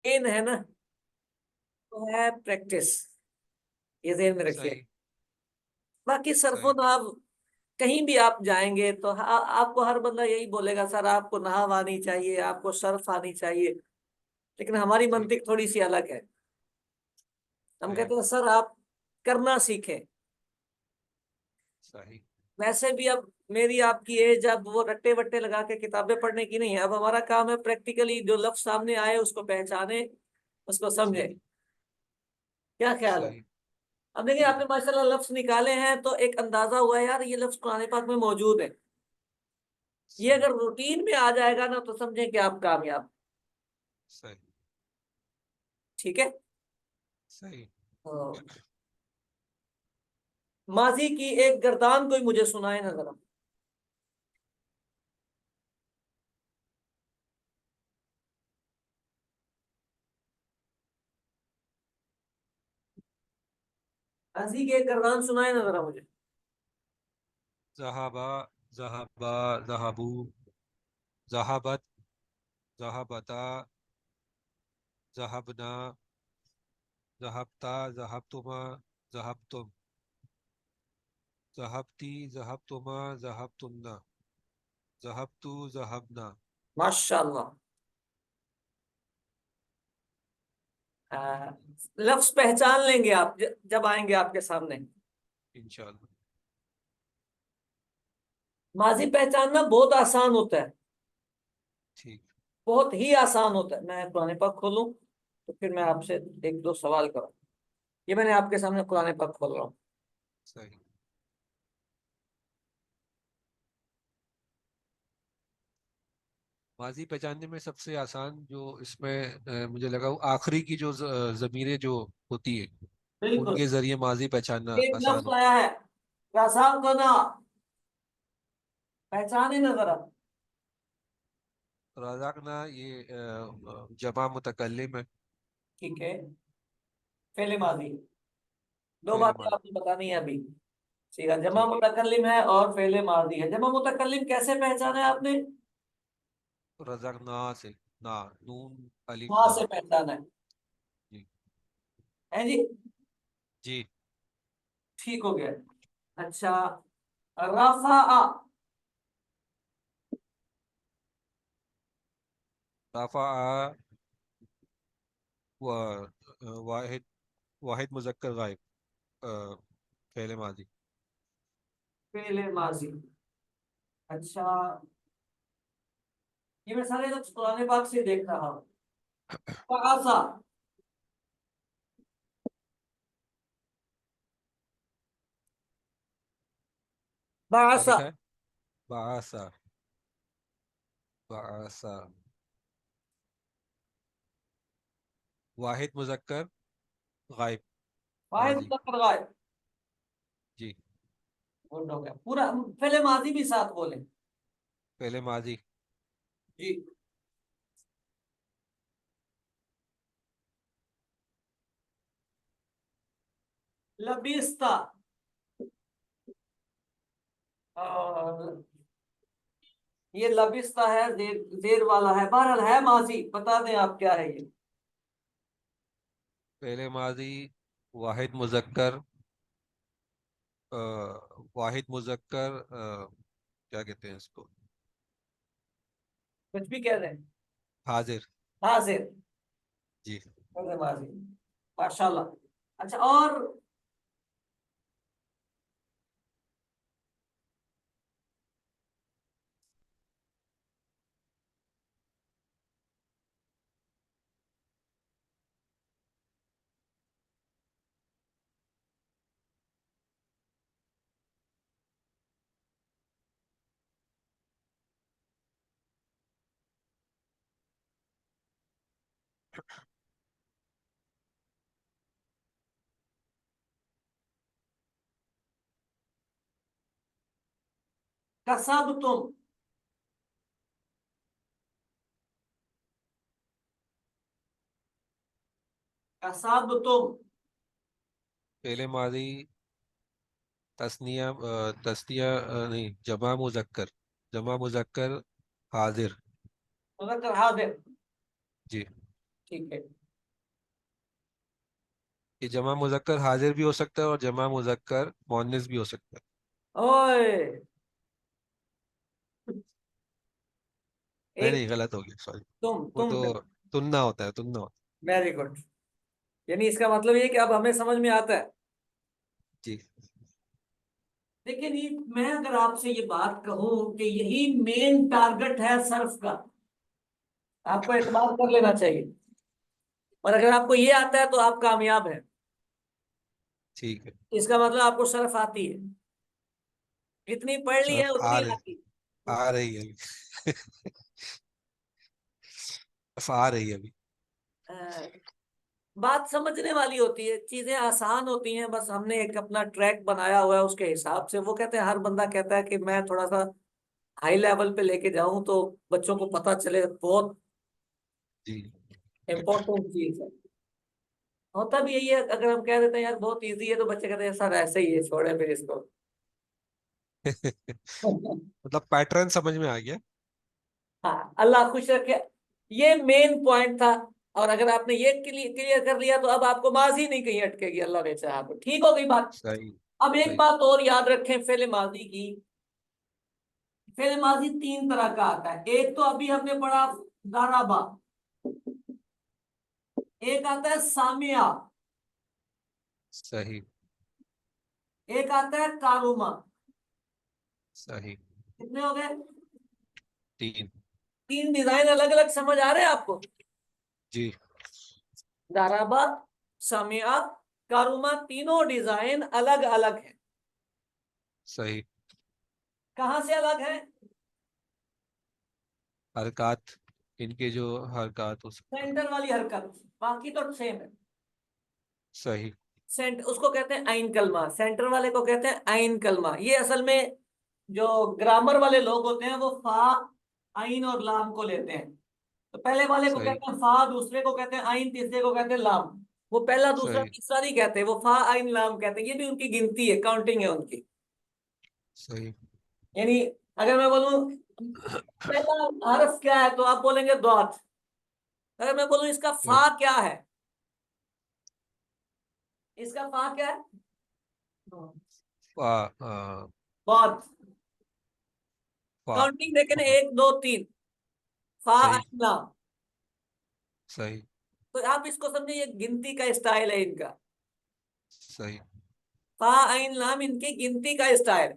इन है ना, तो है प्रैक्टिस, ये ध्यान में रखिए। सही। बाकी सरफो सही। नाव, कहीं भी आप जाएंगे तो आपको हर बंदा यही बोलेगा, सर आपको नहाव आनी चाहिए, आपको सर्फ आनी चाहिए। लेकिन हमारी जी। मंतिक थोड़ी सी अलग है। हम सही। कहते हैं सर आप करना सीखें। सही। वैसे भी अब मेरी आपकी एज अब वो रट्टे वट्टे लगा के किताबें पढ़ने की नहीं है। अब हमारा काम है प्रैक्टिकली जो लफ्ज सामने आए उसको पहचाने, उसको समझे। जी। क्या ख्याल है? सही। अब देखिए जी। आपने माशाल्लाह लफ्ज निकाले हैं तो एक अंदाजा हुआ है यार ये लफ्ज कुरान पाक में मौजूद है। ये सही। अगर रूटीन में आ जाएगा ना तो समझें कि आप कामयाब। सही। ठीक है। सही। तो माजी की एक गर्दान कोई मुझे सुनाए ना जरा। माजी की एक गर्दान सुनाए ना जरा मुझे। जहाबा। जहाबा। जहाबू। जहाबत। जहाबता। जहाबना। जहाबता। जहाबतुमा। जहाबतुम। जहाबती। जहाबतुमा। जहाबतुमना। जहाबतु। जहाबना। माशाल्लाह। लफ्ज पहचान लेंगे आप जब आएंगे आपके सामने। इंशाल्लाह। माजी पहचानना बहुत आसान होता है। ठीक। बहुत ही आसान होता है। मैं कुरान पाक खोलूं तो फिर मैं आपसे एक दो सवाल करूं। ये मैंने आपके सामने कुरान पाक खोल रहा हूँ। सही। माजी पहचानने में सबसे आसान जो इसमें मुझे लगा वो आखिरी की जो जमीरें जो होती है बिल्कुल। उनके जरिए माजी पहचानना एक आसान लफ्ज होता आया है, रसाब को ना पहचाने ना जरा। है। रज़ाकना ये जमा मुतकल्लिम है। ठीक है। फेले माजी, दो फेल बातें माजी। आपको बतानी है अभी। ठीक है, जमा ठीक। मुतकल्लिम है और फेले माजी है। जमा मुतकल्लिम कैसे पहचाना है आपने? रज़ाकना से ना, नून अलिफ वहां ना। से पहचाना जी। है जी। जी। ठीक हो गया। अच्छा, रफा, रफ़ा। व वाहिद। वाहिद मुज़क्कर गायब। फेल माजी। फेले माजी। अच्छा, ये मैं सारे लफ्ज कुरान पाक से देख रहा हूँ। बासा, क्या बासा। लिखा है? बासा। बासा। वाहिद मुज़क्कर गायब। वाहिद माजी। मुतक्कर गायब। जी। गुड हो गया पूरा। फेले माजी भी साथ बोले। पहले माजी। जी। लबिस्ता, और ये लबिस्ता है, जेर जेर वाला है। बहरहाल है माजी, बता दें आप क्या है ये। पहले माजी। वाहिद मुज़क्कर। अ, वाहिद मुज़क्कर क्या कहते हैं इसको? कुछ भी कह दें। हाजिर। हाजिर। जी। फेले माजी। माशाल्लाह। अच्छा, और कसब तुम, कसब तुम। पहले माजी। तस्निया तस्निया नहीं, जमा मुज़क्कर। जमा मुज़क्कर हाजिर। मुतक्कर हाजिर। जी। ठीक है। ये जमा मुजक्कर हाजिर भी हो सकता है और जमा मुजक्कर मुअन्नस भी हो सकता है। ओए, नहीं एक, नहीं, गलत हो गया, सॉरी। वो तुम तो तुन्ना होता है, तुन्ना होता वेरी गुड। यानी इसका मतलब ये कि अब हमें समझ में आता है। है। जी। लेकिन ये मैं अगर आपसे ये बात कहूं कि यही मेन टारगेट है सर्फ का, आपको एतबार कर लेना चाहिए। और अगर आपको ये आता है तो आप कामयाब हैं। ठीक है। इसका मतलब आपको सर्फ आती है, जितनी पढ़ ली है सर्फ उतनी आती आ रही है अभी। सर्फ आ रही है अभी। है। बात समझने वाली होती है, चीजें आसान होती हैं, बस हमने एक अपना ट्रैक बनाया हुआ है उसके हिसाब से। वो कहते हैं, हर बंदा कहता है कि मैं थोड़ा सा हाई लेवल पे लेके जाऊं तो बच्चों को पता चले, बहुत जी। इंपॉर्टेंट चीज है। होता भी यही है, अगर हम कह देते हैं यार बहुत इजी है तो बच्चे कहते हैं सर ऐसे ही है, छोड़े फिर इसको। मतलब पैटर्न समझ में आ गया। हाँ, अल्लाह खुश रखे। ये मेन पॉइंट था। और अगर आपने ये क्लियर कर लिया तो अब आपको माजी नहीं कहीं अटकेगी, अल्लाह ने चाहा तो। ठीक हो गई बात। सही। अब एक सही। बात और याद रखें फेले माजी की। फेले माजी तीन तरह का आता है। एक तो अभी हमने पढ़ा दाराबा, एक आता है सामिया, सही। एक आता है कारुमा। सही। कितने हो गए? तीन। तीन डिजाइन अलग अलग समझ आ रहे हैं आपको? जी। दाराबा, सामिया, कारुमा, तीनों डिजाइन अलग अलग है। सही। कहां से अलग है? हरकत, इनके जो हरकत उस। सेंटर वाली हरकत, बाकी तो सेम है। सही। उसको कहते हैं आइन कलमा, सेंटर वाले को कहते हैं आइन कलमा। ये असल में जो ग्रामर वाले लोग होते हैं वो फा, आइन और लाम को लेते हैं। तो पहले वाले को सही। कहते हैं फा, दूसरे को कहते हैं आइन, तीसरे को कहते हैं लाम। वो पहला दूसरा सही। तीसरा नहीं कहते, वो फा आइन लाम कहते हैं। ये भी उनकी गिनती है, काउंटिंग है उनकी। सही। यानी अगर मैं बोलूं पहला हर्फ क्या है तो आप बोलेंगे दौत। अगर मैं बोलूं इसका तो फा क्या है, इसका फा क्या है? फा, आ, बहुत। फा, काउंटिंग देखे ना, फा। एक दो तीन, फा सही। आइन लाम। सही। तो आप इसको समझे, ये गिनती का स्टाइल है इनका। सही। फा आइन लाम इनकी गिनती का स्टाइल।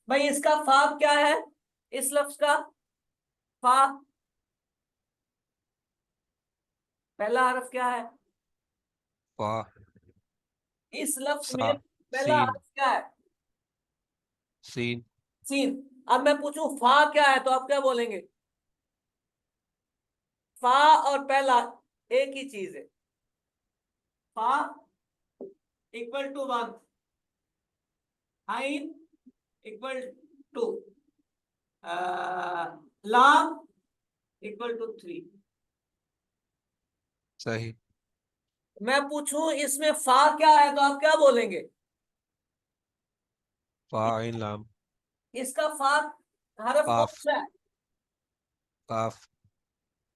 भाई इसका फा क्या है, इस लफ्ज का फा, पहला हर्फ क्या है फा। इस लफ्ज सा। में? पहला सीन। हर्फ क्या है? सीन। सीन। अब मैं पूछूं फा क्या है तो आप क्या बोलेंगे? फा और पहला एक ही चीज है। फा इक्वल टू वन, आइन इक्वल टू लाम इक्वल टू थ्री। सही। मैं पूछूं इसमें फा क्या है तो आप क्या बोलेंगे? फा आइन लाम। इसका फा हरफ कौन काफ। सा है? काफ।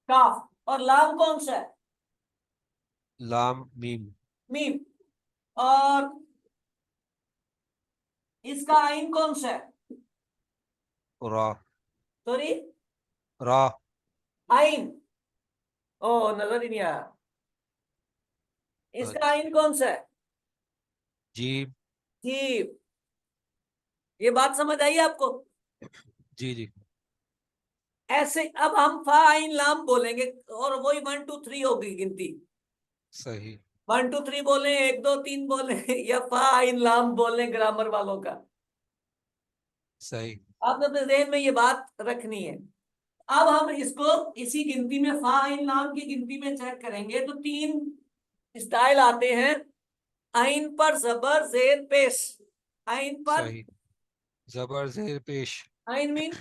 काफ। और लाम कौन सा है? लाम मीम। मीम। और इसका आइन कौन सा है? रा। सॉरी, रा। आइन। ओ, नजर ही नहीं आया। इसका आइन कौन सा है? जीम। जी। ये बात समझ आई आपको? जी जी। ऐसे अब हम फा आइन लाम बोलेंगे और वही वन टू थ्री होगी गिनती। सही। वन टू थ्री बोले, एक दो तीन बोले, या फा आइन लाम बोले ग्रामर वालों का। सही। आपने अपने जहन में ये बात रखनी है। अब हम इसको इसी गिनती में, फा आइन लाम की गिनती में चेक करेंगे तो तीन स्टाइल आते हैं। आइन पर जबर जेर पेश। आइन पर, सही। जबर जेर पेश। आइन मीन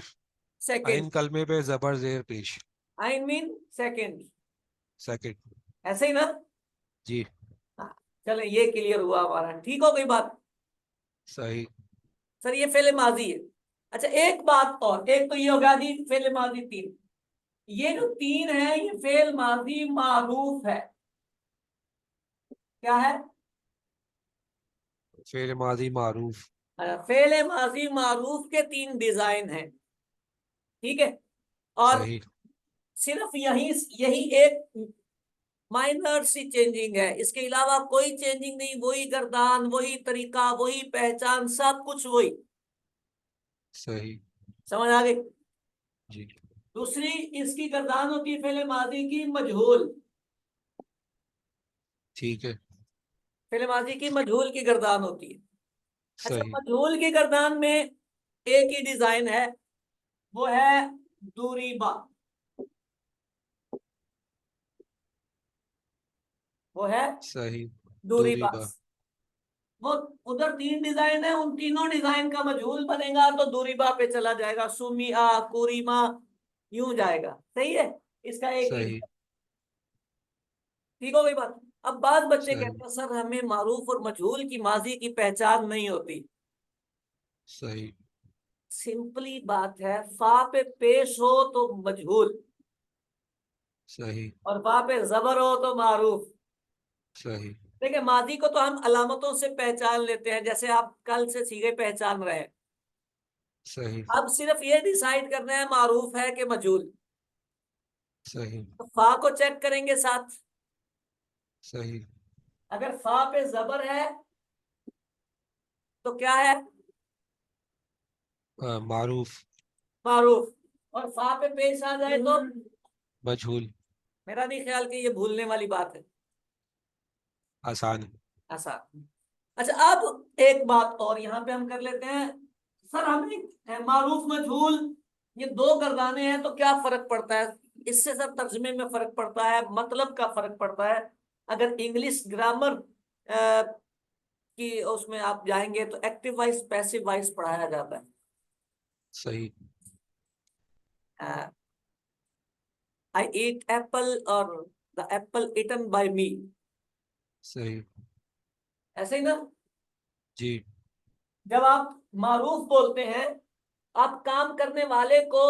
सेकंड, आइन कलमे पे जबर जेर पेश। आइन मीन सेकंड। सेकंड। ऐसे ही ना? जी। हाँ, चले ये क्लियर हुआ हमारा, ठीक हो गई बात। सही। सर ये फेले माजी है। अच्छा एक बात और, एक तो ये होगा जी फेले माजी तीन। ये जो तीन है ये फेल माजी मारूफ है। क्या है? फेल मादी मारूफ। फेल माजी मारूफ के तीन डिजाइन हैं। ठीक है। और सही। सिर्फ यही यही एक माइनर सी चेंजिंग है, इसके अलावा कोई चेंजिंग नहीं, वही गर्दान, वही तरीका, वही पहचान, सब कुछ वही। सही। समझ आ गई? जी। दूसरी इसकी गर्दान होती है फेले माजी की मजहूल। ठीक है। फेले माजी की मजहूल की गर्दान होती है। अच्छा, सही। मजहूल की गर्दान में एक ही डिजाइन है, वो है दूरीबा। वो है सही। दूरी दूरीबा। बा। वो उधर तीन डिजाइन है, उन तीनों डिजाइन का मजहूल बनेगा तो दूरीबा पे चला जाएगा, सुमिया, कुरीमा, यूं जाएगा। सही है। इसका एक ही। सही। ठीक हो गई बात? अब बाद बच्चे सही। कहते हैं सर हमें मारूफ और मजहूल की माजी की पहचान नहीं होती। सही। सिंपली बात है, फा पे पेश हो तो मजहूल, सही। और फा पे जबर हो तो मारूफ। सही। देखिए, माजी को तो हम अलामतों से पहचान लेते हैं, जैसे आप कल से सीधे पहचान रहे हैं। सही। अब सिर्फ ये डिसाइड करना है मारूफ है कि मजहूल। सही। तो फा को चेक करेंगे साथ। सही। अगर फा पे जबर है तो क्या है? मारूफ। मारूफ। और फा पे पेश आ जाए तो मजहूल। मेरा नहीं ख्याल कि ये भूलने वाली बात है। आसान। आसान। अच्छा, अब एक बात और यहां पे हम कर लेते हैं। सर हमें मारूफ मजहूल ये दो गर्दाने हैं तो क्या फर्क पड़ता है? इससे सर तर्जमे में फर्क पड़ता है, मतलब का फर्क पड़ता है। अगर इंग्लिश ग्रामर की उसमें आप जाएंगे तो एक्टिव वॉइस पैसिव वॉइस पढ़ाया जाता सही। है। आई ईट एप्पल और द एप्पल ईटन बाय मी। सही। ऐसे ही ना? जी। जब आप मारूफ बोलते हैं, आप काम करने वाले को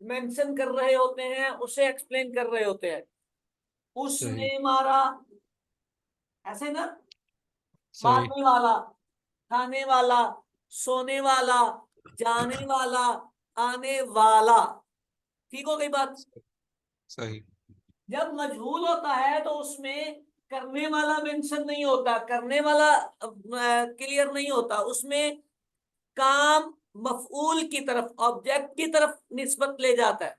मेंशन कर रहे होते हैं, उसे एक्सप्लेन कर रहे होते हैं। सही। उसने मारा, ऐसे ना? सही। मारने वाला, खाने वाला, सोने वाला, जाने वाला, आने वाला। ठीक हो गई बात? सही। जब मजहूल होता है तो उसमें करने वाला मेंशन नहीं होता, करने वाला क्लियर नहीं होता उसमें। काम मफऊल की तरफ, ऑब्जेक्ट की तरफ निस्बत ले जाता है।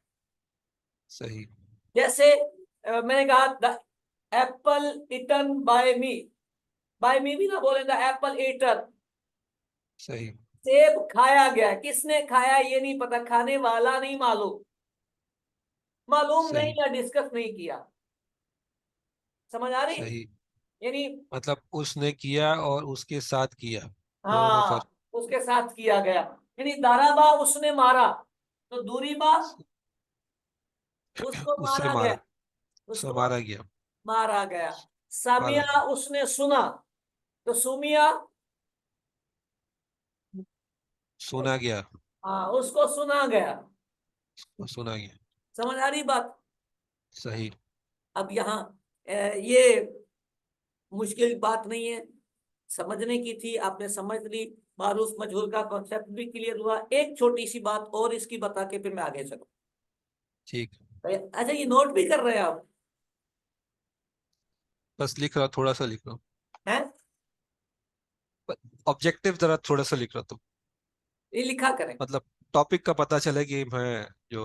सही। जैसे मैंने कहा the apple eaten by me. By me भी ना बोले, द एप्पल ईटन। सही। सेब खाया गया, किसने खाया ये नहीं पता, खाने वाला नहीं मालूम, मालूम नहीं सही। या डिस्कस नहीं किया। समझ आ रही? सही। यानी मतलब उसने किया और उसके साथ किया, दोनों में फर्क। हाँ, उसके साथ किया गया। यानी दाराबा उसने मारा, तो दूरी बा उसको उससे मारा गया, मारा। उसको उसको मारा गया। मारा गया। मारा सामिया गया। उसने सुना, तो सुमिया सुना गया। हाँ उसको सुना गया। उसको सुना गया। समझ आ रही बात? सही। अब यहाँ ये मुश्किल बात नहीं है, समझने की थी, आपने समझ ली। मारूफ मजहूर का कॉन्सेप्ट भी क्लियर हुआ। एक छोटी सी बात और इसकी बता के फिर मैं आगे चलूँ। ठीक। अच्छा, ये नोट भी कर रहे हैं आप? बस लिख रहा, थोड़ा सा लिख रहा हूँ। हैं? ऑब्जेक्टिव जरा थोड़ा सा लिख रहा था। ये लिखा करें, मतलब टॉपिक का पता चले कि मैं जो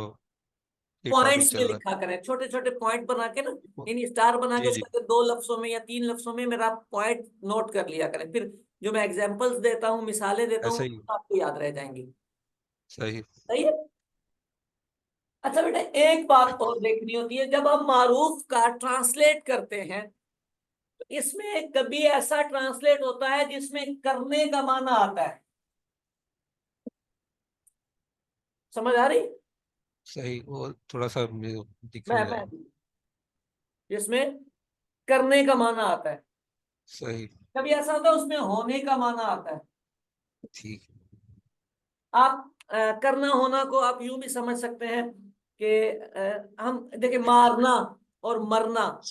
ये टॉपिक पॉइंट्स में चल रहा लिखा करें, छोटे छोटे पॉइंट बना के ना, है। यानी स्टार बना के जी जी। उसके अंदर 2 लफ्जों में या 3 लफ्जों में मेरा पॉइंट नोट कर लिया करें, फिर जो मैं एग्जांपल्स देता हूँ, मिसालें देता हूँ, ऐसे ही। आपको याद रह जाएंगी। सही। सही है। अच्छा बेटा, एक बात और देखनी होती है, जब हम मारूफ का ट्रांसलेट करते हैं तो इसमें कभी ऐसा ट्रांसलेट होता है जिसमें करने का माना आता है। समझ आ रही? सही, वो थोड़ा सा मुझे दिख नहीं मैं रहा। जिसमें करने का माना आता है। सही। कभी ऐसा होता है उसमें होने का माना आता है। ठीक। आप करना होना को आप यूं भी समझ सकते हैं, कि हम देखिए, मारना और मरना,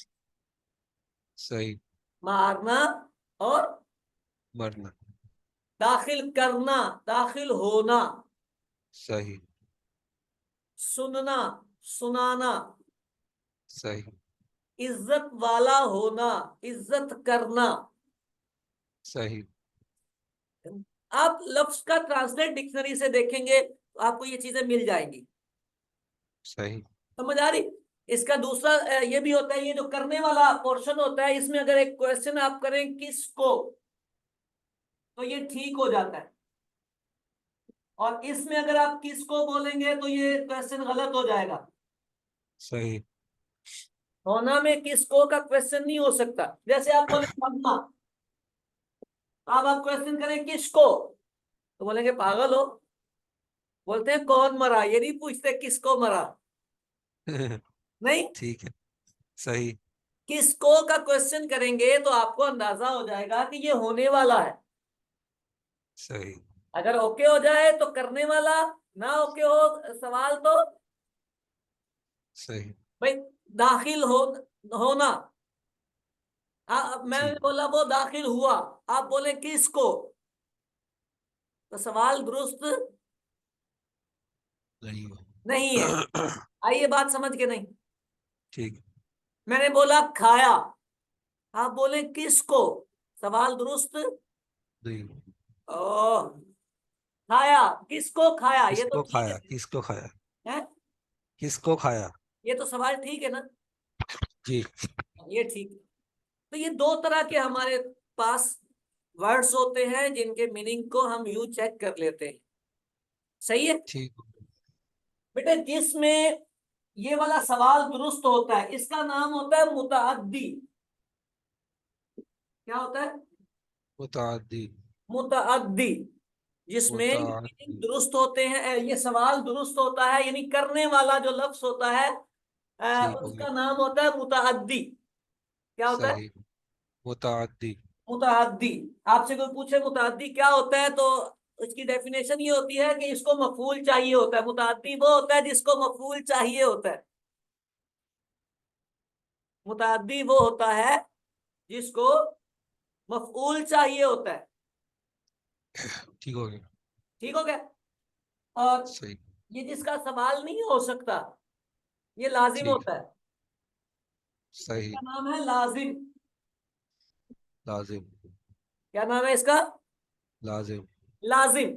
सही। मारना और मरना। दाखिल करना, दाखिल होना, सही। सुनना, सुनाना, सही। इज्जत वाला होना, इज्जत करना। सही। आप लफ्ज का ट्रांसलेट डिक्शनरी से देखेंगे तो आपको ये चीजें मिल जाएंगी। सही। समझ आ रही? इसका दूसरा ये भी होता है, ये जो करने वाला पोर्शन होता है, इसमें अगर एक क्वेश्चन आप करें किसको, तो ये ठीक हो जाता है। और इसमें अगर आप किसको बोलेंगे तो ये क्वेश्चन गलत हो जाएगा। सही। होना में किसको का क्वेश्चन नहीं हो सकता। जैसे आप बोले मरना, तो अब आप क्वेश्चन करें किसको, तो बोलेंगे पागल हो। बोलते हैं कौन मरा, ये नहीं पूछते किसको मरा। नहीं, ठीक है। सही। किसको का क्वेश्चन करेंगे तो आपको अंदाजा हो जाएगा कि ये होने वाला है। सही। अगर ओके हो जाए तो करने वाला, ना ओके हो सवाल तो सही। भाई दाखिल हो, होना। मैंने ठीक। बोला वो दाखिल हुआ, आप बोले किसको, तो सवाल दुरुस्त नहीं हुआ। नहीं है। आइए बात समझ के नहीं। ठीक। मैंने बोला खाया, आप बोले किसको, सवाल दुरुस्त। नहीं हुआ। ओ, खाया, किसको खाया, ये तो किसको ठीक खाया? है। किसको खाया? हैं? किसको खाया? ये तो सवाल ठीक है ना, जी। ये ठीक है। तो ये दो तरह के हमारे पास वर्ड्स होते हैं जिनके मीनिंग को हम यूं चेक कर लेते हैं। सही है ठीक। बेटे, जिसमें ये वाला सवाल दुरुस्त होता है इसका नाम होता है मुतअद्दी। क्या होता है? मुतादी। मुतअद्दी। जिसमें मीनिंग मुतादी। दुरुस्त होते हैं, ये सवाल दुरुस्त होता है, यानी करने वाला जो लफ्ज होता है ठीक हो उसका गया। नाम होता है मुतअद्दी। क्या होता है? सही। मुतादी। मुतअद्दी। आपसे कोई पूछे मुतअद्दी क्या होता है, तो उसकी डेफिनेशन ये होती है कि इसको मफूल चाहिए होता है। मुतअद्दी वो होता है जिसको मफूल चाहिए होता है। मुतअद्दी वो होता है जिसको मफूल चाहिए होता है। ठीक हो गया। ठीक हो गया? और सही। ये जिसका सवाल नहीं हो सकता, ये लाजिम ठीक। होता है। सही। इसका नाम है लाजिम। लाजिम। क्या नाम है इसका? लाजिम। लाजिम।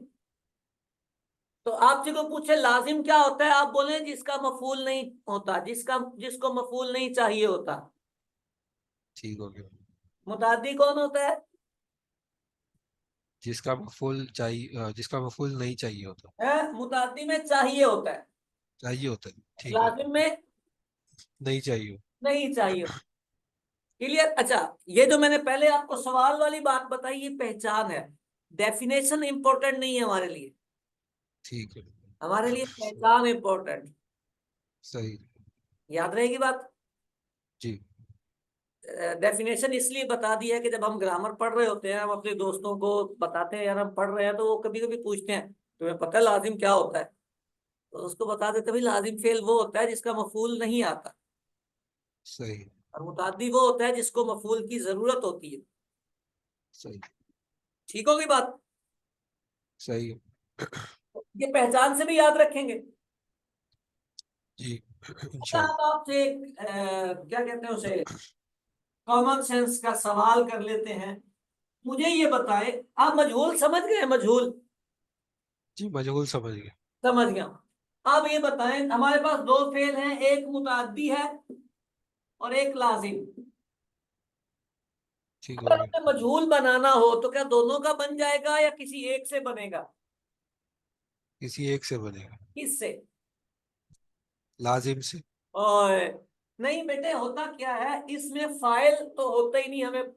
तो आपसे को पूछे लाजिम क्या होता है, आप बोले जिसका मफूल नहीं होता, जिसको मफूल नहीं चाहिए होता। ठीक हो गया। मुताद्दी कौन होता है? जिसका मफूल नहीं चाहिए होता। मुताद्दी में चाहिए होता है, चाहिए होता है, ठीक है। लाजिम में नहीं चाहिए। नहीं चाहिए। क्लियर? अच्छा, ये जो मैंने पहले आपको सवाल वाली बात बताई ये पहचान है। डेफिनेशन इंपॉर्टेंट नहीं है हमारे लिए। ठीक है। हमारे लिए पहचान इंपॉर्टेंट। सही। याद रहेगी बात। जी। डेफिनेशन इसलिए बता दी है कि जब हम ग्रामर पढ़ रहे होते हैं, हम अपने दोस्तों को बताते हैं यार हम पढ़ रहे हैं, तो वो कभी कभी पूछते हैं तुम्हें पता है लाजिम क्या होता है, तो उसको बता देते भाई लाजिम फेल वो होता है जिसका मफूल नहीं आता, सही। और मुताद्दी वो होता है जिसको मफूल की जरूरत होती है। सही। ठीक होगी बात? सही है। ये पहचान से भी याद रखेंगे। जी। अच्छा, इंशाल्लाह। अब आपसे क्या कहते हैं उसे, कॉमन सेंस का सवाल कर लेते हैं। मुझे ये बताएं, आप मजहूल समझ गए? मजहूल जी, मजहूल समझ गया। समझ गया। आप ये बताएं, हमारे पास दो फेल हैं, एक मुताद्दी है और एक लाजिम। ठीक हो अगर गया। हमें मजहूल बनाना हो तो क्या दोनों का बन जाएगा या किसी एक से बनेगा? किसी एक से बनेगा। किससे? लाजिम से। और नहीं बेटे, होता क्या है इसमें, फाइल तो होता ही नहीं, हमें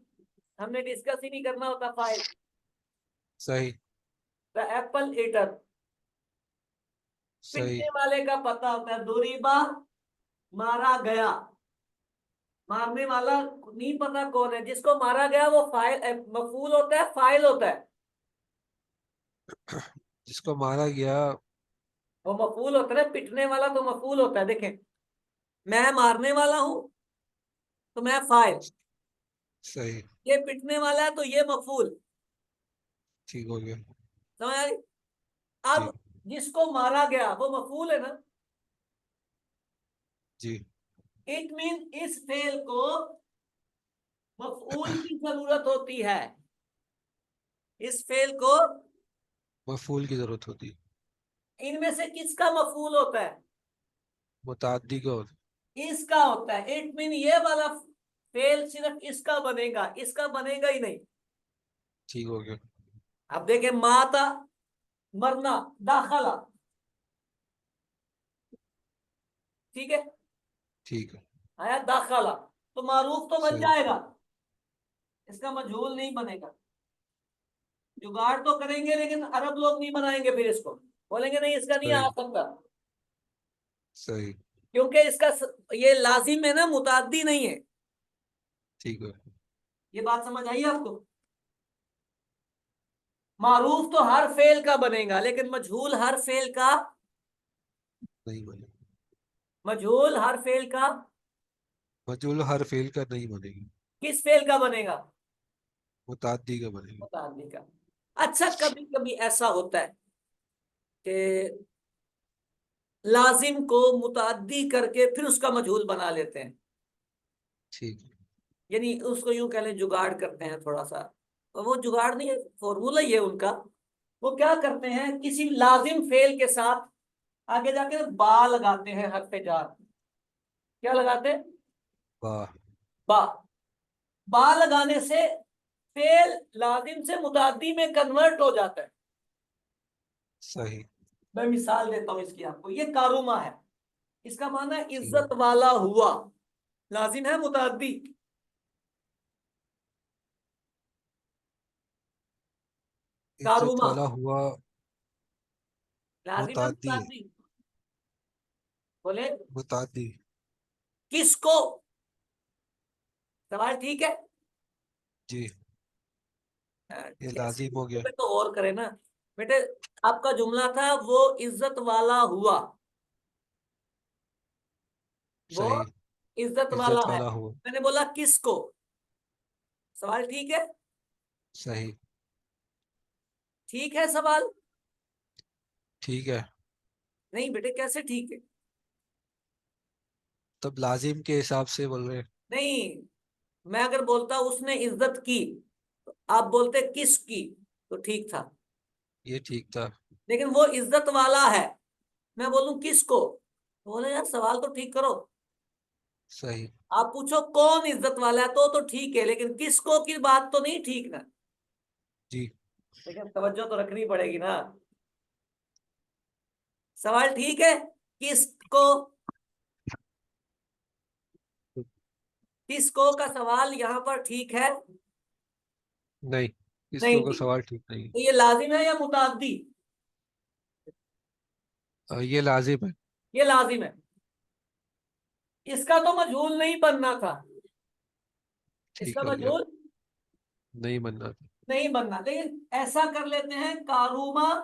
हमने डिस्कस ही नहीं करना होता फाइल। सही। द एप्पल ईटर, सही। पिटने वाले का पता होता है, दुरीबा, मारा गया। मारने वाला नहीं पता कौन है, जिसको मारा गया वो फाइल मफूल होता है, फाइल होता है। जिसको मारा गया वो मफूल होता है, पिटने वाला तो मफूल होता है। देखें, मैं मारने वाला हूं तो मैं फाइल, सही। ये पिटने वाला है तो ये मफूल। ठीक हो गया। समझ आ रही? जी। अब जिसको मारा गया वो मफूल है ना। जी। इट मीन इस फेल को मफूल की जरूरत होती है। इस फेल को मफूल की जरूरत होती है। इनमें से किसका मफूल होता है? मुताद्दी का होता इसका होता है। इट मीन ये वाला फेल सिर्फ इसका बनेगा, इसका बनेगा ही नहीं। ठीक हो गया। अब देखें, माता, मरना, दाखला, ठीक है, ठीक है। आया दाखला, तो मारूफ तो बन सही। जाएगा, इसका मजहूल नहीं बनेगा। जुगाड़ तो करेंगे लेकिन अरब लोग नहीं बनाएंगे, फिर इसको बोलेंगे नहीं इसका नहीं आ सही। सकता, सही। क्योंकि ये लाजिम है ना, मुताद्दी नहीं है। ठीक है। ये बात समझ आई आपको? मारूफ तो हर फेल का बनेगा लेकिन मजहूल हर फेल का, नहीं बने। मजहूल हर फेल का मजूल हर फेल का नहीं बनेगी। किस फेल का बनेगा? मुताद्दी का बनेगी। मुताद्दी का। अच्छा, कभी कभी ऐसा होता है कि लाजिम को मुताद्दी करके फिर उसका मजहूल बना लेते हैं। ठीक है। यानी उसको यूं कह लें, जुगाड़ करते हैं थोड़ा सा। और वो जुगाड़ नहीं है, फॉर्मूला ही है उनका। वो क्या करते हैं, किसी लाजिम फेल के साथ आगे जाके बा लगाते हैं, हरफ जार। क्या लगाते हैं? वाह। बा। बा लगाने से फेल लाजिम से मुताद्दी में कन्वर्ट हो जाता है। सही। मैं मिसाल देता हूं इसकी आपको। ये कारुमा है, इसका माना है ठीक है। इज्जत वाला हुआ, लाजिम है मुताद्दी। इज्जत कारुमा वाला हुआ। लाजिम है मुताद्दी है। मुताद्दी। बोले मुताद्दी। किसको? सवाल ठीक है। जी। ये कैसे लाजिम हो गया। पे तो और करे ना बेटे। आपका जुमला था वो इज्जत वाला हुआ, वो सही। इज्जत वाला इज्जत है। वाला हुआ। मैंने बोला किसको? सवाल ठीक है। सही। ठीक है सवाल। ठीक है। नहीं बेटे, कैसे ठीक है? तब लाजिम के हिसाब से बोल रहे हैं। नहीं, मैं अगर बोलता उसने इज्जत की, तो आप बोलते किसकी, तो ठीक था। ये ठीक था। लेकिन वो इज्जत वाला है, मैं बोलूं किसको, तो बोले यार सवाल तो ठीक करो। सही। आप पूछो कौन इज्जत वाला है तो ठीक है, लेकिन किसको की बात तो नहीं ठीक ना। जी। लेकिन तवज्जो तो रखनी पड़ेगी ना। सवाल ठीक है। किसको? किसको का सवाल यहाँ पर ठीक है? नहीं, नहीं इसको का ठीक। सवाल ठीक नहीं। तो ये लाजिम है या मुताद्दी? ये लाजिम है। ये लाजिम है। इसका तो मजहूल नहीं बनना था। ठीक इसका हो गया। मजहूल नहीं बनना था। नहीं बनना, लेकिन ऐसा कर लेते हैं, कारूमा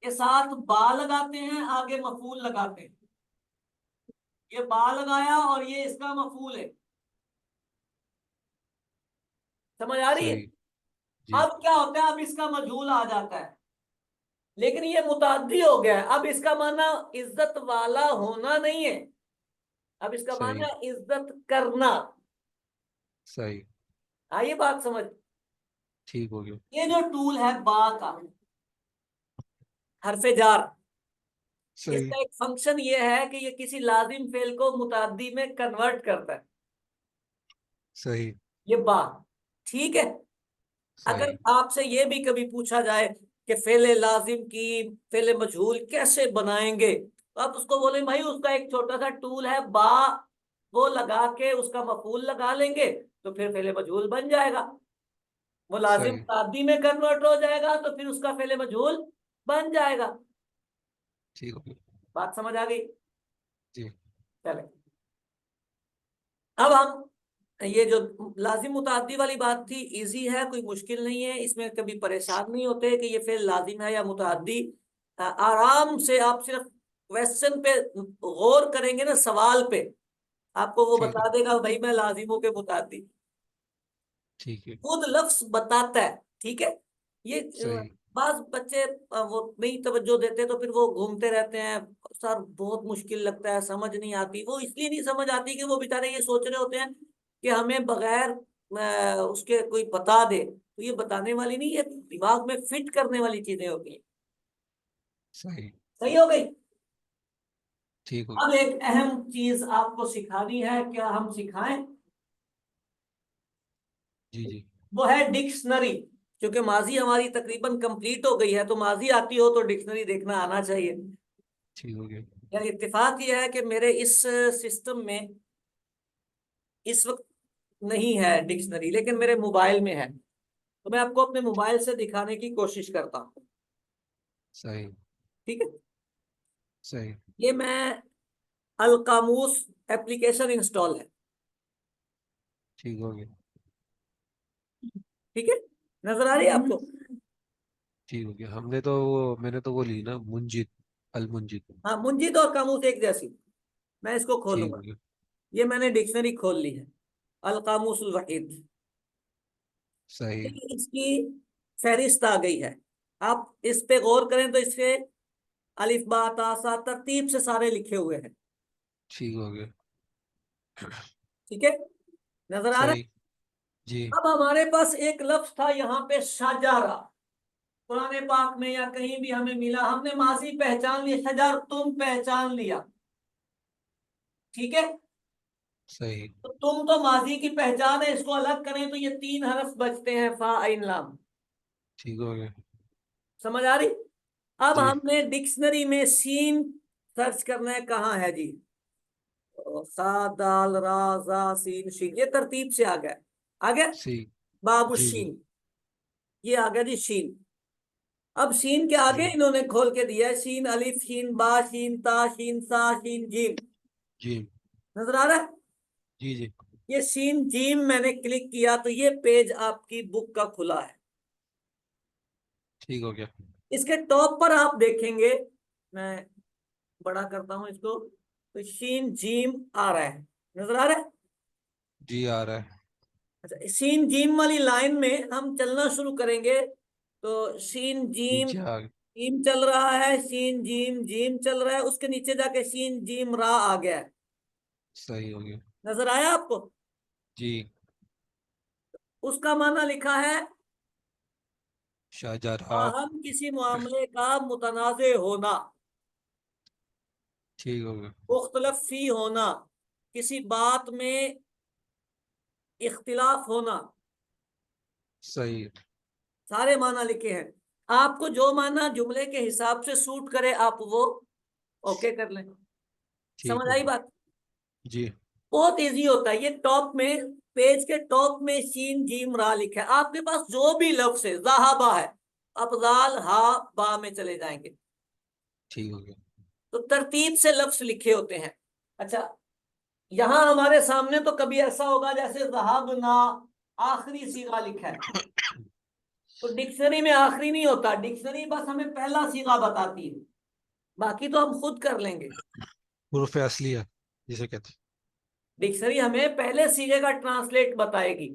के साथ बा लगाते हैं, आगे मफूल लगाते हैं। ये बा लगाया और ये इसका मफूल है। समझ आ रही है? सही। जी। अब क्या होता है, अब इसका मजहूल आ जाता है, लेकिन ये मुताद्दी हो गया है। अब इसका माना इज्जत वाला होना नहीं है, अब इसका माना सही। है इज्जत करना। सही। आइए बात समझ। ठीक हो गया। ये जो टूल है बा का, हरफे जार, सही। इसका एक फंक्शन ये है कि ये किसी लाजिम फेल को मुताद्दी में कन्वर्ट करता है। सही। ये बा, ठीक है। अगर सही। आपसे ये भी कभी पूछा जाए कि फेले लाजिम की फेले मजहूल कैसे बनाएंगे, तो आप उसको बोले भाई उसका एक छोटा सा टूल है बा, वो लगा के उसका मफूल लगा लेंगे तो फिर फेले मजहूल बन जाएगा। वो लाजिम सही। मुताद्दी में कन्वर्ट हो जाएगा तो फिर उसका फेले मजहूल बन जाएगा। ठीक हो गया। बात समझ आ गई? जी। चले, अब हम ये जो लाजिम मुताद्दी वाली बात थी, इजी है, कोई मुश्किल नहीं है, इसमें कभी परेशान नहीं होते कि ये फेल लाजिम है या मुताद्दी। आराम से आप सिर्फ क्वेश्चन पे गौर करेंगे ना, सवाल पे, आपको वो ठीक है। बता देगा भाई, मैं लाजिमों के मुताबिक, ठीक है। खुद लफ्ज बताता है। ठीक है। ये सही। बाज बच्चे वो नहीं तवज्जो देते, तो फिर वो घूमते रहते हैं। सर बहुत मुश्किल लगता है, समझ नहीं आती। वो इसलिए नहीं समझ आती कि वो बेचारे ये सोच रहे होते हैं कि हमें बगैर उसके कोई बता दे। तो ये बताने वाली नहीं, ये दिमाग में फिट करने वाली चीजें होती हैं। सही। सही हो गई। ठीक हो अब गया। एक अहम चीज आपको सिखानी है, क्या हम सिखाएं? जी जी। वो है डिक्शनरी। क्योंकि माजी हमारी तकरीबन कंप्लीट हो गई है, तो माजी आती हो तो डिक्शनरी देखना आना चाहिए। ठीक हो गया। यार इत्तेफाक ये है कि मेरे इस सिस्टम में इस वक्त नहीं है डिक्शनरी, लेकिन मेरे मोबाइल में है। तो मैं आपको अपने मोबाइल से दिखाने की कोशिश करता हूँ। सही। ठीक है। सही। ये मैं अलकामूस एप्लीकेशन इंस्टॉल है। ठीक हो गया। ठीक है। नजर आ रही है आपको? ठीक हो गया। मैंने तो वो ली ना, मुंजित, अल मुंजित। हाँ, मुंजिद और कामूस एक जैसी। मैं इसको ठीक खोलूंगा। हो गया। ये मैंने डिक्शनरी खोल ली है, अल कामूस उल वहीद। सही। इसकी फहरिस्त आ गई है। आप इस पे गौर करें तो इसके अलिफ बा ता सा तरतीब से सारे लिखे हुए हैं। ठीक हो गया। ठीक है। नजर आ रहा है? सही। जी। अब हमारे पास एक लफ्ज था यहाँ पे, शाजारा। कुरान पाक में या कहीं भी हमें मिला, हमने माजी पहचान लिया, शजर तुम पहचान लिया। ठीक है। सही। तो तुम तो माजी की पहचान है, इसको अलग करें तो ये तीन हरफ बचते हैं, फा आइन लाम। ठीक हो गया। समझ आ रही? अब जी। हमने डिक्शनरी में सीन सर्च करना है, कहाँ है जी? तो सा दाल रा जा सीन शीन, ये तरतीब से आ गया। आ गया। सी। बाबू जी जी। शीन, ये आ गया जी शीन। अब शीन के आगे सही। इन्होंने खोल के दिया है, शीन अलिफ शीन बा शीन ता शीन सा शीन जीम। जी। नजर आ रहा है? जी जी। ये शीन जीम मैंने क्लिक किया तो ये पेज आपकी बुक का खुला है। ठीक हो गया। इसके टॉप पर आप देखेंगे, मैं बड़ा करता हूं इसको, तो शीन जीम आ रहा है। नजर आ रहा है? जी आ रहा है। अच्छा, शीन जीम वाली लाइन में हम चलना शुरू करेंगे। तो शीन जीम नीचे आ गया। जीम चल रहा है, शीन जीम जीम चल रहा है, उसके नीचे जाके शीन जीम रा आ गया है। सही हो गया। नजर आया आपको? जी। उसका माना लिखा है, शाहजहाँ। हम किसी मामले का मुतनाज़े होना, ठीक हो गया। मुख्तलफ फी होना, किसी बात में इख्तिलाफ होना। सही है। सारे माना लिखे हैं। आपको जो माना जुमले के हिसाब से सूट करे आप वो ओके कर लें। ठीक समझ हो आई गया। बात? जी। बहुत इजी होता है। ये टॉप में, पेज के टॉप में शीन जीम रा लिखा है। आपके पास जो भी लफ्ज है, जहाबा है, आप जाल हा बा में चले जाएंगे, ठीक हो गया। तो तरतीब से लफ्ज लिखे होते हैं। अच्छा, यहां हमारे सामने तो कभी ऐसा होगा जैसे जहाब ना, आखिरी सीगा लिखा है। तो डिक्शनरी में आखिरी नहीं होता, डिक्शनरी बस हमें पहला सीगा बताती है, बाकी तो हम खुद कर लेंगे। हुर्फ असलिया जिसे कहते हैं। डिक्शनरी हमें पहले सीगे का ट्रांसलेट बताएगी।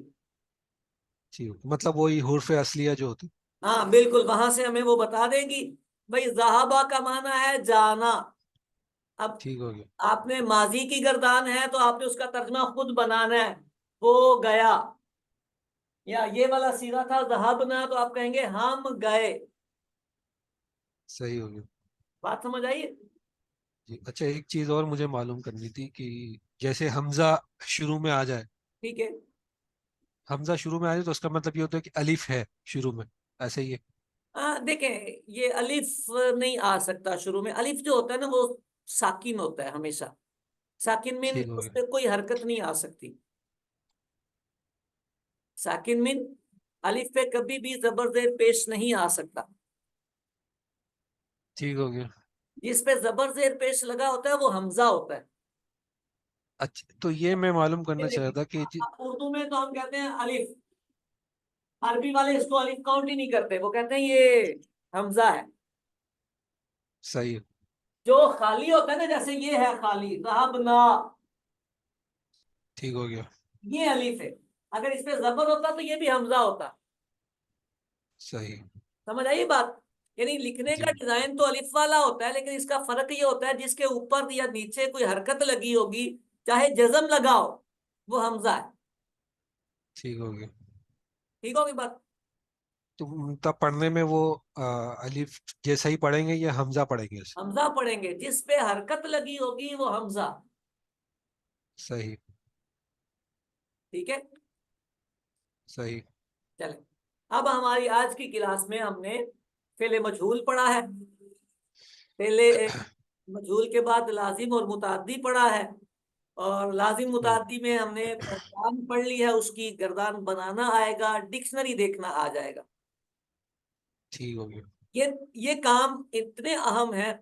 ठीक हो गया। मतलब वही हुर्फ असलिया जो होती। हाँ बिल्कुल, वहां से हमें वो बता देगी। भाई जहाबा का माना है जाना। अब ठीक हो गया। आपने माजी की गर्दान है तो आपने उसका तर्जमा खुद बनाना है, वो गया। या ये वाला सीगा था जहाबना, तो आप कहेंगे हम गए। सही हो गया। बात समझ आई? जी। अच्छा, एक चीज और मुझे मालूम करनी थी कि जैसे हमजा शुरू में आ जाए, ठीक है। हमजा शुरू में आ जाए तो उसका मतलब ये होता है कि अलिफ है शुरू में, ऐसे ही है। देखें, ये अलिफ नहीं आ सकता शुरू में। अलिफ जो होता है ना, वो साकिन होता है हमेशा। साकिन मीन ठीक हो उस गया। पर कोई हरकत नहीं आ सकती। साकिन मीन अलिफ पे कभी भी जबर जेर पेश नहीं आ सकता। ठीक हो गया। जिस पे जबर जेर पेश लगा होता है वो हमजा होता है। अच्छा, तो ये मैं मालूम ये करना चाह रहा देखिए, था कि उर्दू में तो हम कहते हैं अलिफ, अरबी वाले इसको अलिफ काउंट ही नहीं करते, वो कहते हैं ये हमजा है। सही है। जो खाली होता है ना, जैसे ये है खाली, रहबना, ठीक हो गया। ये अलीफ है। अगर इस पे जबर होता तो ये भी हमजा होता। सही। समझ आई बात? यानी लिखने का जी। डिजाइन तो अलिफ वाला होता है, लेकिन इसका फर्क ये होता है जिसके ऊपर या नीचे कोई हरकत लगी होगी, चाहे जज्म लगाओ, वो हमजा है। ठीक हो गया। ठीक होगी बात? तो तब पढ़ने में वो अलिफ जैसा ही पढ़ेंगे या हमजा पढ़ेंगे इसे? हमजा पढ़ेंगे, जिस पे हरकत लगी होगी वो हमजा। सही। ठीक है। सही। चले, अब हमारी आज की क्लास में हमने फेले मजहूल पढ़ा है। पहले मजहूल के बाद लाजिम और मुताद्दी पढ़ा है। और लाजिम हम्म। मुताद्दी में हमने पहचान पढ़ ली है, उसकी गर्दान बनाना आएगा, डिक्शनरी देखना आ जाएगा। ठीक हो गया। ये ये काम इतने अहम है।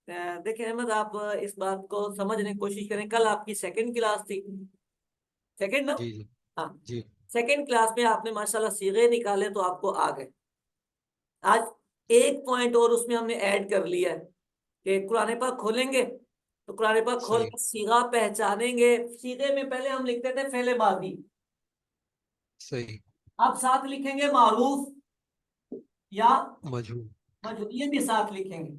देखिए अहमद, आप इस बात को समझने की कोशिश करें। कल आपकी सेकंड क्लास थी, सेकंड ना? जी जी। हाँ। जी। सेकंड क्लास में आपने माशाल्लाह सीगे निकाले तो आपको आ गए। आज एक पॉइंट और उसमें हमने ऐड कर लिया है कि कुरान पाक खोलेंगे तो कुरान पाक खोल सही। कर सीगा पहचानेंगे। सीगे में पहले हम लिखते थे फेले मादी, सही। अब साथ लिखेंगे मारूफ या मजहूल। मजहूल, ये भी साथ लिखेंगे।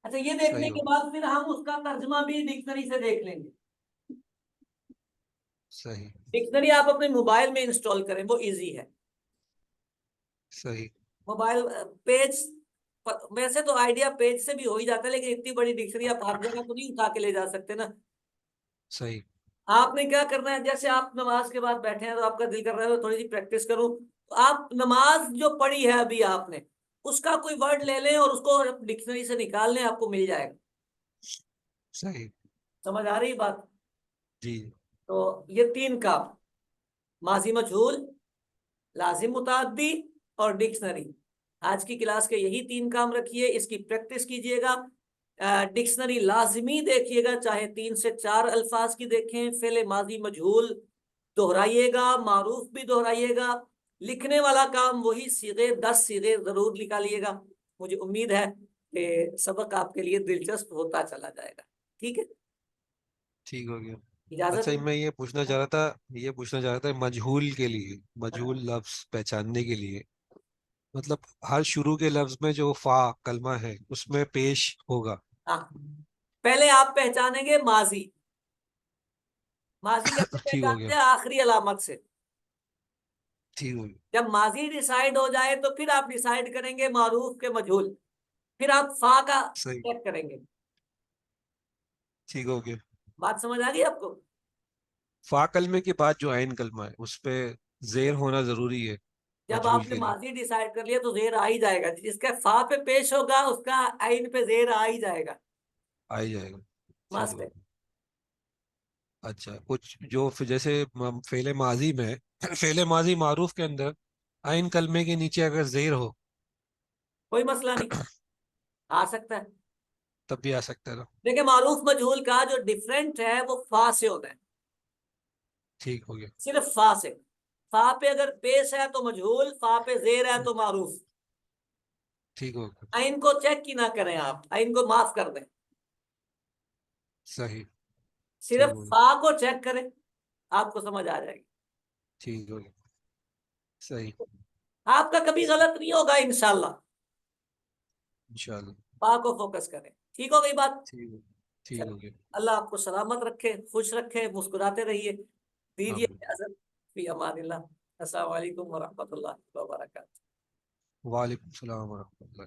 अच्छा, ये देखने सही हो के गया। बाद फिर हम उसका तर्जमा भी डिक्शनरी से देख लेंगे। सही। डिक्शनरी आप अपने मोबाइल में इंस्टॉल करें, वो इजी है। सही। मोबाइल पेज, वैसे तो आइडिया पेज से भी हो ही जाता है, लेकिन इतनी बड़ी डिक्शनरी आप हर जगह तो नहीं उठा के ले जा सकते ना। सही। आपने क्या करना है, जैसे आप नमाज के बाद बैठे हैं तो आपका दिल कर रहा है तो थोड़ी सी प्रैक्टिस करूं, तो आप नमाज जो पढ़ी है अभी आपने, उसका कोई वर्ड ले लें और उसको डिक्शनरी से निकाल लें, आपको मिल जाएगा। सही। समझ आ रही बात? जी। तो ये तीन काम, माजी मजहूल, लाजिम मुताद्दी और डिक्शनरी, आज की क्लास के यही तीन काम रखिए, इसकी प्रैक्टिस कीजिएगा। डिक्शनरी लाजमी देखिएगा, चाहे 3 से 4 अल्फाज की देखें। फेले माजी मजहूल दोहराइएगा, मारूफ भी दोहराइएगा। लिखने वाला काम वही सीधे 10 सीधे जरूर निकालिएगा। मुझे उम्मीद है कि सबक आपके लिए दिलचस्प होता चला जाएगा। ठीक है, ठीक हो गया। इजाजत अच्छा, है। मैं ये पूछना चाह रहा था मजहूल के लिए, मजहूल लफ्ज पहचानने के लिए, मतलब हर शुरू के लफ्ज में जो फा कलमा है उसमें पेश होगा। हाँ, पहले आप पहचानेंगे माजी। माजी कैसे ठीक हो पहचानते गया। हैं? आखिरी अलामत से। ठीक हो गया। जब माजी डिसाइड हो जाए तो फिर आप डिसाइड करेंगे मारूफ के मजहूल, फिर आप फा का सही। चेक करेंगे। ठीक हो गया। बात समझ आ गई आपको? फा कलमे के बाद जो आइन कलमा है उस पे जेर होना जरूरी है जब मजहूल आपने के लिए। माजी डिसाइड कर लिया तो जेर आ ही जाएगा, जिसका फा पे पेश होगा उसका आइन पे जेर आ ही जाएगा। आ ही जाएगा। ठीक मस्त हो है। गया। अच्छा, कुछ जो जैसे फेले माजी में फेले माजी मारूफ के अंदर आइन कलमे के नीचे अगर जेर हो कोई मसला नहीं, आ सकता है। तब भी आ सकता है ना? देखिए, मारूफ मजहूल का जो डिफरेंट है वो फा से होता है, ठीक हो गया। सिर्फ फा से। फा पे अगर पेश है तो मजहूल, फा पे जेर है तो मारूफ। ठीक हो गया। आइन को चेक ही ना करें, आप आइन को माफ कर दें, सही। ठीक सिर्फ हो गया। फा को चेक करें, आपको समझ आ जाएगी। ठीक हो गया। सही। आपका कभी गलत नहीं होगा इंशाल्लाह। इंशाल्लाह। फा को फोकस करें। ठीक हो गई बात? ठीक हो। ठीक चलो, हो गया। अल्लाह आपको सलामत रखे, खुश रखे, मुस्कुराते रहिए। दीजिए आमीन। इजाजत, फी अमानिल्लाह। अस्सलाम वालेकुम वरहमतुल्लाहि वबरकातुहू। वालेकुम सलाम वरहमतुल्लाह।